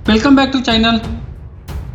Welcome back to channel.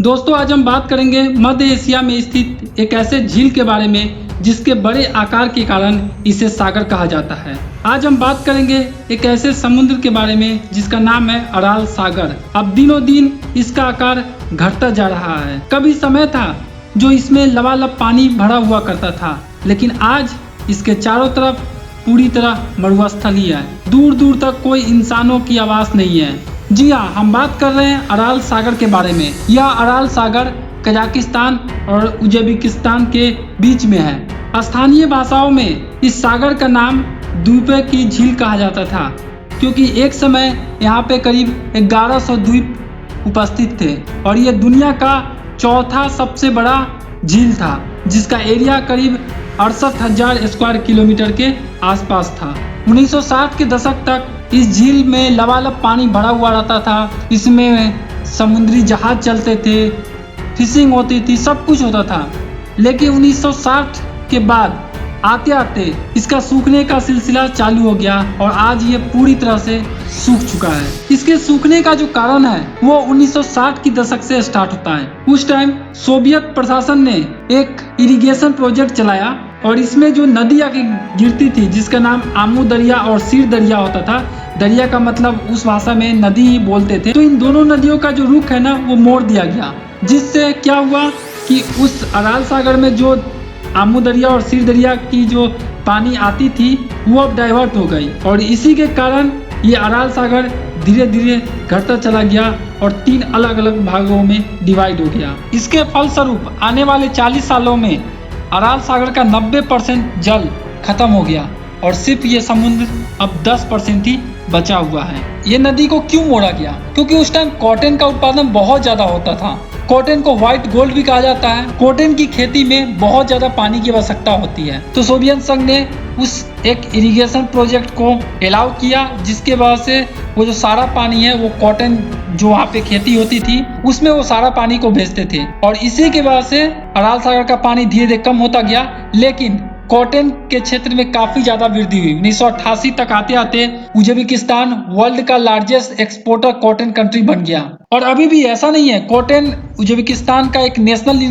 दोस्तों, आज हम बात करेंगे मध्य एशिया में स्थित एक ऐसे झील के बारे में जिसके बड़े आकार के कारण इसे सागर कहा जाता है। आज हम बात करेंगे एक ऐसे समुद्र के बारे में जिसका नाम है अराल सागर। अब दिनों दिन इसका आकार घटता जा रहा है। कभी समय था जो इसमें लबालब पानी भरा हुआ करता था, लेकिन आज इसके चारों तरफ पूरी तरह मरुस्थल ही है। दूर दूर तक कोई इंसानों की आवाज नहीं है। जी हाँ, हम बात कर रहे हैं अराल सागर के बारे में। यह अराल सागर कजाकिस्तान और उज्बेकिस्तान के बीच में है। स्थानीय भाषाओं में इस सागर का नाम द्वीपों की झील कहा जाता था, क्योंकि एक समय यहाँ पे करीब 1100 द्वीप उपस्थित थे और ये दुनिया का चौथा सबसे बड़ा झील था, जिसका एरिया करीब 68,000 स्क्वायर किलोमीटर के आसपास था। 1960 के दशक तक इस झील में लबालब पानी भरा हुआ रहता था। इसमें समुद्री जहाज चलते थे, फिशिंग होती थी, सब कुछ होता था। लेकिन 1960 के बाद आते आते इसका सूखने का सिलसिला चालू हो गया और आज ये पूरी तरह से सूख चुका है। इसके सूखने का जो कारण है वो 1960 की दशक से स्टार्ट होता है। उस टाइम सोवियत प्रशासन ने एक इरिगेशन प्रोजेक्ट चलाया और इसमें जो नदी आके गिरती थी, जिसका नाम आमू दरिया और सिर दरिया होता था। दरिया का मतलब उस भाषा में नदी ही बोलते थे। तो इन दोनों नदियों का जो रुख है ना, वो मोड़ दिया गया, जिससे क्या हुआ कि उस अराल सागर में जो आमू दरिया और सिर दरिया की जो पानी आती थी वो अब डाइवर्ट हो गई और इसी के कारण ये अराल सागर धीरे धीरे घटता चला गया और 3 अलग अलग भागों में डिवाइड हो गया। इसके फलस्वरूप आने वाले 40 सालों में अराल सागर का 90% जल खत्म हो गया और सिर्फ ये समुद्र अब 10% ही बचा हुआ है। ये नदी को क्यों मोड़ा गया? क्योंकि उस टाइम कॉटन का उत्पादन बहुत ज्यादा होता था। कॉटन को व्हाइट गोल्ड भी कहा जाता है। कॉटन की खेती में बहुत ज्यादा पानी की आवश्यकता होती है, तो सोवियत संघ ने उस एक इरिगेशन प्रोजेक्ट को अलाउ किया, जिसके वजह से वो जो सारा पानी है वो कॉटन जो वहाँ पे खेती होती थी उसमें वो सारा पानी को भेजते थे और इसी के वजह से अराल सागर का पानी धीरे धीरे कम होता गया। लेकिन कॉटन के क्षेत्र में काफी ज्यादा वृद्धि हुई। 1988 तक आते आते उज्बेकिस्तान वर्ल्ड का लार्जेस्ट एक्सपोर्टर कॉटन कंट्री बन गया और अभी भी ऐसा नहीं है। कॉटन उज्बेकिस्तान का एक नेशनल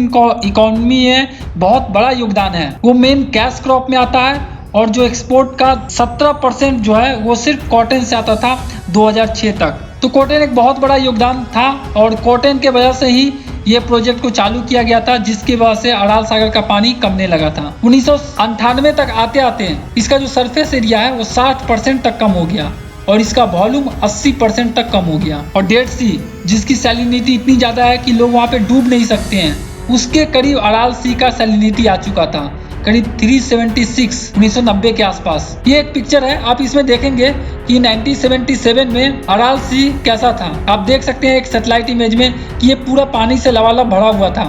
इकोनॉमी है, बहुत बड़ा योगदान है। वो मेन कैश क्रॉप में आता है और जो एक्सपोर्ट का 17% जो है वो सिर्फ कॉटन से आता था 2006 तक। तो कॉटन एक बहुत बड़ा योगदान था और कॉटन के वजह से ही ये प्रोजेक्ट को चालू किया गया था, जिसकी वजह से अराल सागर का पानी कमने लगा था। 1998 तक आते आते इसका जो सरफेस एरिया है वो 60% तक कम हो गया और इसका वॉल्यूम 80% तक कम हो गया। और डेड सी, जिसकी सैलिनिटी इतनी ज्यादा है कि लोग वहाँ पे डूब नहीं सकते हैं, उसके करीब अराल सी का सैलिनिटी आ चुका था, करीब 376 1990 के आसपास। ये एक पिक्चर है, आप इसमें देखेंगे कि 1977 में अराल सी कैसा था। आप देख सकते हैं एक सैटेलाइट इमेज में कि ये पूरा पानी से लबालब भरा हुआ था।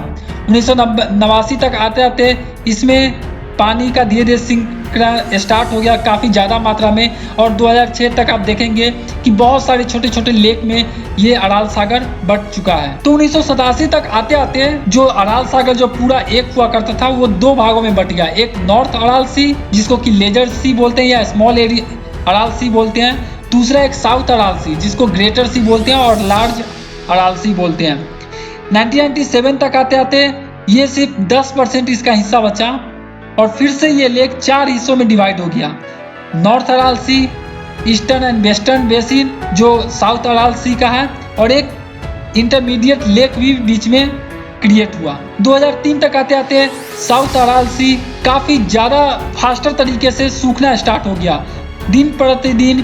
1989 तक आते आते इसमें पानी का धीरे धीरे सिंक स्टार्ट हो गया काफी ज्यादा मात्रा में और 2006 तक आप देखेंगे कि बहुत सारे छोटे छोटे लेक में ये अराल सागर बढ़ चुका है। तो 1987 तक आते आते जो अराल सागर जो पूरा एक हुआ करता था वो 2 भागों में बट गया। एक नॉर्थ अराल सी, जिसको कि लेजर सी बोलते हैं या स्मॉल एरिया अराल सी बोलते हैं। दूसरा एक साउथ अराल सी, जिसको ग्रेटर सी बोलते हैं और लार्ज अराल सी बोलते हैं। 1997 तक आते आते ये सिर्फ 10% इसका हिस्सा बचा और फिर से ये लेक 4 हिस्सों में डिवाइड हो गया। North Aral Sea, eastern and western basin जो साउथ अराल सी का है, और एक इंटरमीडिएट लेक भी बीच में क्रिएट हुआ। 2003 तक आते आते साउथ अराल सी काफी ज्यादा फास्टर तरीके से सूखना स्टार्ट हो गया। दिन प्रतिदिन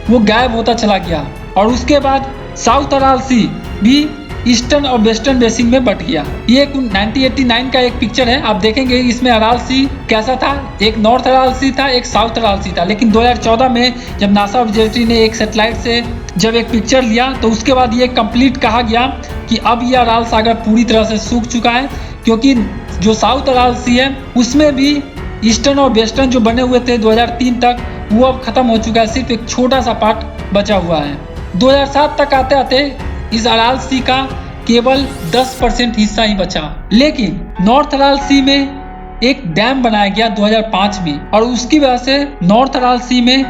वो गायब होता चला गया और उसके बाद साउथ अराल सी भी ईस्टर्न और वेस्टर्न बेसिन में बट गया। ये 1989 का एक पिक्चर है, आप देखेंगे इसमें अराल सी कैसा था। एक नॉर्थ अराल सी था, एक साउथ अराल सी था। लेकिन 2014 में जब नासा ऑब्जर्वेटरी ने एक सैटेलाइट से जब एक पिक्चर लिया तो उसके बाद ये कंप्लीट कहा गया कि अब ये अराल सागर पूरी तरह से सूख चुका है, क्योंकि जो साउथ अराल सी है उसमें भी ईस्टर्न और वेस्टर्न जो बने हुए थे 2003 तक वो अब खत्म हो चुका है, सिर्फ एक छोटा सा पार्ट बचा हुआ है। 2007 तक आते आते इस अराल सी का केवल 10% हिस्सा ही बचा। लेकिन नॉर्थ अराल सी में एक डैम बनाया गया 2005 में और उसकी वजह से नॉर्थ अराल सी में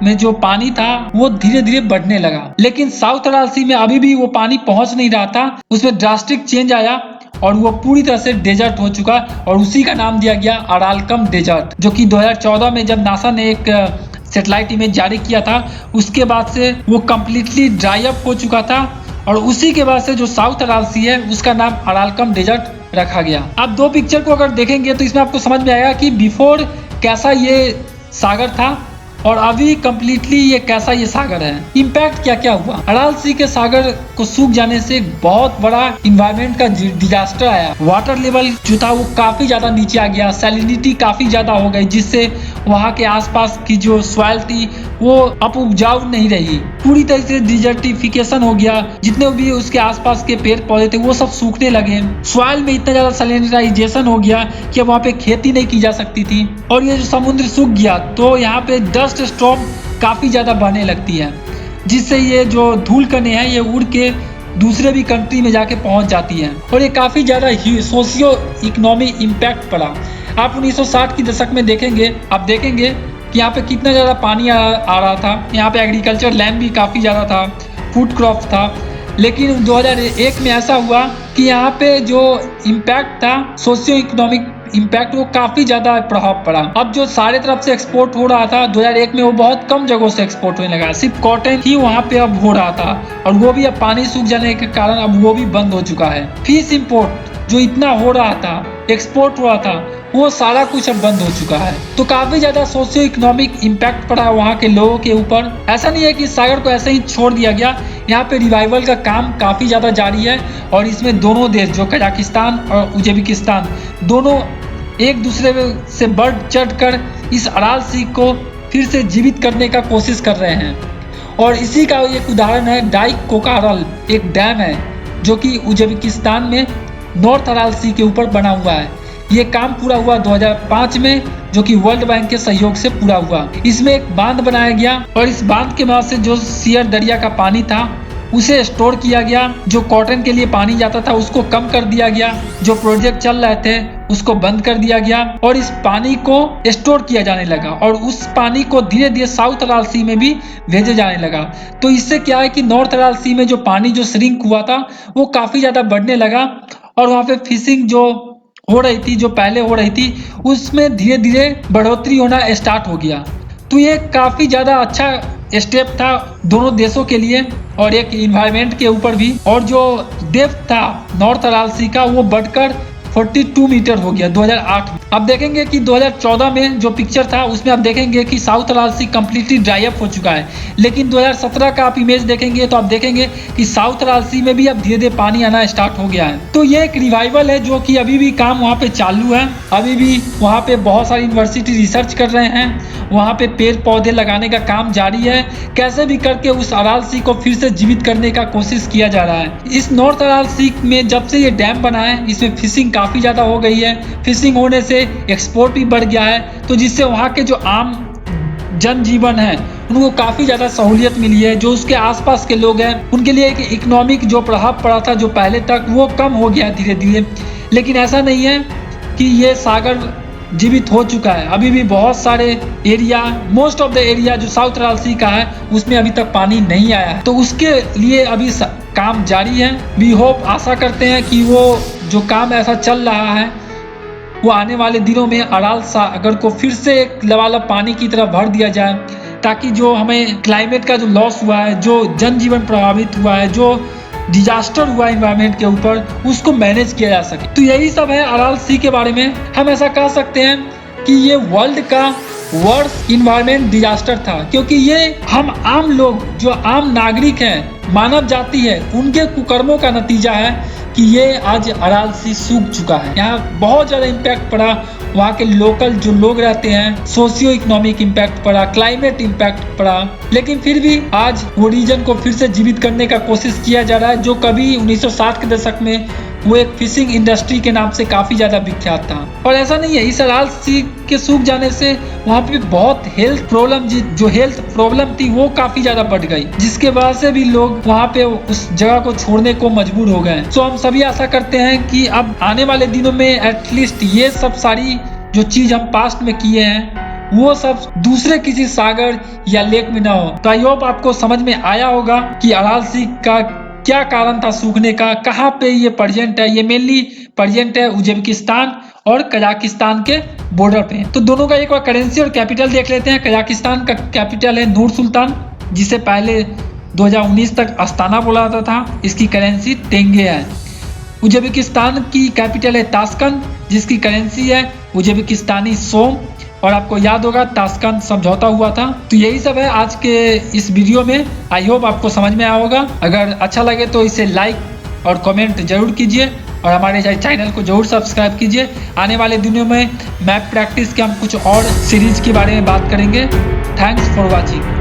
में जो पानी था वो धीरे धीरे बढ़ने लगा, लेकिन साउथ अराल सी में अभी भी वो पानी पहुंच नहीं रहा था। उसमें ड्रास्टिक चेंज आया और वो पूरी तरह से डेजर्ट हो चुका और उसी का नाम दिया गया अरालकम डेजर्ट, जो कि 2014 में जब नासा ने एक सैटेलाइट इमेज जारी किया था उसके बाद से वो कम्प्लीटली ड्राई अप हो चुका था और उसी के बाद से जो साउथ अराल सी है उसका नाम अरालकम डेजर्ट रखा गया। अब दो पिक्चर को अगर देखेंगे तो इसमें आपको समझ में आएगा कि बिफोर कैसा ये सागर था और अभी कम्प्लीटली ये कैसा ये सागर है। इम्पैक्ट क्या क्या हुआ। अराल सी के सागर को सूख जाने से बहुत बड़ा इन्वायरमेंट का डिजास्टर आया। वाटर लेवल जो था वो काफी ज्यादा नीचे आ गया, सैलिनिटी काफी ज्यादा हो गई, जिससे वहाँ के आसपास की जो सॉइल थी वो अब उपजाऊ नहीं रही, पूरी तरह से डिजर्टिफिकेशन हो गया। जितने भी उसके आसपास के पेड़ पौधे थे वो सब सूखने लगे। सॉइल में इतना ज्यादा सैलिनाइजेशन हो गया कि वहाँ पे खेती नहीं की जा सकती थी और ये जो समुद्र सूख गया तो यहाँ पे डस्ट स्टॉर्म काफी ज्यादा बढ़ने लगती है, जिससे ये जो धूल कणें हैं ये उड़ के दूसरे भी कंट्री में जाके पहुंच जाती है और ये काफी ज्यादा सोशियो इकोनॉमिक इम्पैक्ट पड़ा। आप 1960 की दशक में देखेंगे, आप देखेंगे कि यहाँ पे कितना ज़्यादा पानी आ रहा था। यहाँ पे एग्रीकल्चर लैंड भी काफ़ी ज़्यादा था, फूड क्रॉप था, लेकिन 2001 में ऐसा हुआ कि यहाँ पे जो इम्पैक्ट था सोशियो इकोनॉमिक इम्पैक्ट वो काफ़ी ज़्यादा प्रभाव पड़ा। अब जो सारे तरफ से एक्सपोर्ट हो रहा था 2001 में वो बहुत कम जगहों से एक्सपोर्ट होने लगा, सिर्फ कॉटन ही वहाँ पे अब हो रहा था और वो भी अब पानी सूख जाने के कारण अब वो भी बंद हो चुका है। फिश इम्पोर्ट जो इतना हो रहा था, एक्सपोर्ट हो रहा था, वो सारा कुछ अब बंद हो चुका है। तो काफी ज्यादा सोशियो इकोनॉमिक इम्पैक्ट पड़ा वहाँ के लोगों के ऊपर। ऐसा नहीं है कि सागर को ऐसे ही छोड़ दिया गया, यहाँ पे रिवाइवल का काम काफी ज्यादा जारी है और इसमें दोनों देश जो कजाकिस्तान और उज्बेकिस्तान दोनों एक दूसरे से बढ़ चढ़ कर इस अराल सी को फिर से जीवित करने का कोशिश कर रहे हैं। और इसी का एक उदाहरण है डाइक कोकारल, एक डैम है जो कि उज्बेकिस्तान में नॉर्थ अराल सी के ऊपर बना हुआ है। ये काम पूरा हुआ 2005 में, जो कि वर्ल्ड बैंक के सहयोग से पूरा हुआ। इसमें एक बांध बनाया गया और इस बांध के मदद से जो सियर दरिया का पानी था उसे स्टोर किया गया। जो कॉटन के लिए पानी जाता था उसको कम कर दिया गया, जो प्रोजेक्ट चल रहे थे उसको बंद कर दिया गया और इस पानी को स्टोर किया जाने लगा और उस पानी को धीरे धीरे साउथ अराल सी में भी भेजे जाने लगा। तो इससे क्या है कि नॉर्थ अराल सी में जो पानी जो श्रिंक हुआ था वो काफी ज्यादा बढ़ने लगा और वहाँ पे फिशिंग जो हो रही थी, जो पहले हो रही थी, उसमें धीरे धीरे बढ़ोतरी होना स्टार्ट हो गया। तो ये काफी ज्यादा अच्छा स्टेप था दोनों देशों के लिए और एक इन्वायरमेंट के ऊपर भी। और जो डेप्थ था नॉर्थ अराल सी का वो बढ़कर 42 मीटर हो गया 2008 में। अब देखेंगे कि 2014 में जो पिक्चर था उसमें आप देखेंगे कि साउथ अराल सी कम्प्लीटली ड्राई अप हो चुका है, लेकिन 2017 का आप इमेज देखेंगे तो आप देखेंगे कि साउथ अराल सी में भी अब धीरे धीरे पानी आना स्टार्ट हो गया है। तो ये एक रिवाइवल है जो कि अभी भी काम वहाँ पे चालू है। अभी भी वहाँ पे बहुत सारी यूनिवर्सिटी रिसर्च कर रहे हैं, वहाँ पे पेड़ पौधे लगाने का काम जारी है। कैसे भी करके उस अराल सी को फिर से जीवित करने का कोशिश किया जा रहा है। इस नॉर्थ अराल सी में जब से ये डैम बना है इसमें फिशिंग काफी ज्यादा हो गई है। फिशिंग होने से एक्सपोर्ट भी बढ़ गया है, तो जिससे वहाँ के जो आम जनजीवन है उनको काफी ज्यादा सहूलियत मिली है। जो उसके आसपास के लोग हैं उनके लिए एक इकोनॉमिक जो प्रभाव पड़ा था जो पहले तक वो कम हो गया धीरे धीरे। लेकिन ऐसा नहीं है कि ये सागर जीवित हो चुका है, अभी भी बहुत सारे area, most of the area जो साउथ अराल सी का है उसमें अभी तक पानी नहीं आया है। तो उसके लिए अभी काम जारी है। वी होप, आशा करते हैं कि वो जो काम ऐसा चल रहा है वो आने वाले दिनों में अराल सागर को फिर से एक लबालब पानी की तरफ भर दिया जाए, ताकि जो हमें क्लाइमेट का जो लॉस हुआ है, जो जनजीवन प्रभावित हुआ है, जो डिजास्टर हुआ एनवायरनमेंट के ऊपर, उसको मैनेज किया जा सके। तो यही सब है अराल सी के बारे में। हम ऐसा कह सकते हैं कि ये वर्ल्ड का वर्स्ट इन्वायरमेंट डिजास्टर था, क्योंकि ये हम आम लोग, जो आम नागरिक हैं, मानव जाति है, उनके कुकर्मों का नतीजा है कि ये आज अराल सी सूख चुका है। यहाँ बहुत ज़्यादा इम्पैक्ट पड़ा, वहाँ के लोकल जो लोग रहते हैं, सोशियो इकोनॉमिक इम्पैक्ट पड़ा, क्लाइमेट इम्पैक्ट पड़ा, लेकिन फिर भी आज वो रीजन को फिर से जीवित करने का कोशिश किया जा रहा है, जो कभी 1960 के दशक में वो एक फिशिंग इंडस्ट्री के नाम से काफी ज्यादा विख्यात था। और ऐसा नहीं है, इस अराल सी के सूख जाने से वहाँ पे बहुत हेल्थ प्रॉब्लम थी वो काफी ज्यादा बढ़ गई, जिसके वजह से भी लोग वहाँ पे उस जगह को छोड़ने को मजबूर हो गए। सो हम सभी आशा करते हैं कि अब आने वाले दिनों में एटलीस्ट ये सब सारी जो चीज हम पास्ट में किए हैं वो सब दूसरे किसी सागर या लेक में ना हो। तो आई होप आपको समझ में आया होगा कि अराल सी का क्या कारण था सूखने का, कहाँ पे ये प्रेजेंट है। ये मेनली प्रेजेंट है उज्बेकिस्तान और कजाकिस्तान के बॉर्डर पे। तो दोनों का एक बार करेंसी और कैपिटल देख लेते हैं। कजाकिस्तान का कैपिटल है नूर सुल्तान, जिसे पहले 2019 तक अस्ताना बोला जाता था। इसकी करेंसी टेंगे है। उज्बेकिस्तान की कैपिटल है ताशकंद, जिसकी करेंसी है उज्बेकिस्तानी सोम। और आपको याद होगा ताशकंद समझौता हुआ था। तो यही सब है आज के इस वीडियो में। आई होप आपको समझ में आया होगा। अगर अच्छा लगे तो इसे लाइक और कमेंट जरूर कीजिए और हमारे चैनल को जरूर सब्सक्राइब कीजिए। आने वाले दिनों में मैप प्रैक्टिस के हम कुछ और सीरीज के बारे में बात करेंगे। Thanks for watching.